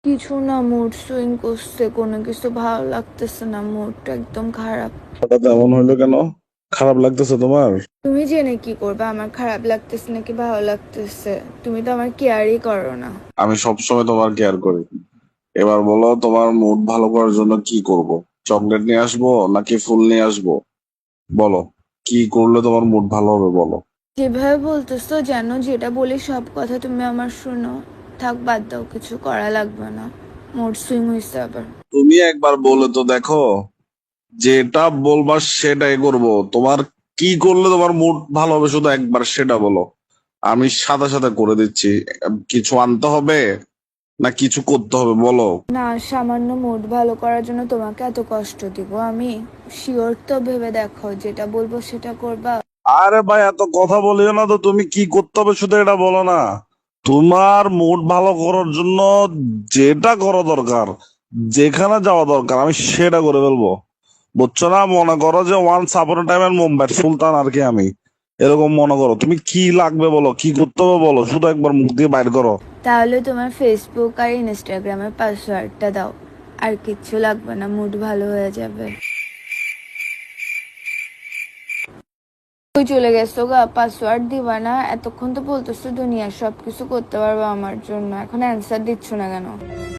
কিছু না, mood swing করছে, কোনো কিছু ভালো লাগতেছে না, মুডটা একদম খারাপ। হঠাৎ এমন হইলো কেন? খারাপ লাগতেছে তোমার? তুমি জেনে কি করবে আমার খারাপ লাগতেছে নাকি ভালো লাগতেছে? তুমি তো আমার কেয়ারই করো না। আমি সবসময় তোমার কেয়ার করি। এবার বলো, তোমার মুড ভালো করার জন্য কি করব? চকলেট নিয়ে আসবো নাকি ফুল নিয়ে আসবো? বলো, কি করলে তোমার মুড ভালো হবে বলো। যেভাবে বলতেছো যেন যেটা বলি সব কথা তুমি আমার শুনো। থাক, বাদ দাও, কিছু করা লাগবে না। মুড সুইং হয়েছে আবার। তুমি একবার বলে তো দেখো, যেটা বলবা সেটাই করব। তোমার কি করলে তোমার মুড ভালো হবে শুধু একবার সেটা বলো, আমি সাথে সাথে করে দিচ্ছি। কিছু আনতে হবে না কিছু করতে হবে বলো। না, সামান্য মুড ভালো করার জন্য তোমাকে এত কষ্ট দিব আমি? শিওর তো? ভেবে দেখো, যেটা বলবো সেটা করবা। আরে ভাই, এত কথা বলিও না তো, তুমি কি করতে হবে শুধু এটা বলো না। তোমার মুড ভালো করার জন্য যেটা করা দরকার, যেখানে যাওয়া দরকার আমি সেটা করে ফেলবো। বুঝছো না? মনে করো যে ওয়ান্স আপন টাইমের মুম্বাই সুলতান আর কি আমি, এরকম মনে করো। তুমি কি লাগবে বলো, কি করতে হবে বলো, শুধু একবার মুখ দিয়ে বাইর করো। তাহলে তোমার ফেসবুক আর ইনস্টাগ্রামের পাসওয়ার্ডটা দাও। আর কিচ্ছু লাগবে না, মুড ভালো হয়ে যাবে। ওই চলে গেছো গা, পাসওয়ার্ড দিবা না? এতক্ষণ তো বলতেছো দুনিয়ার সবকিছু করতে পারবো আমার জন্য, এখন অ্যান্সার দিচ্ছ না কেন?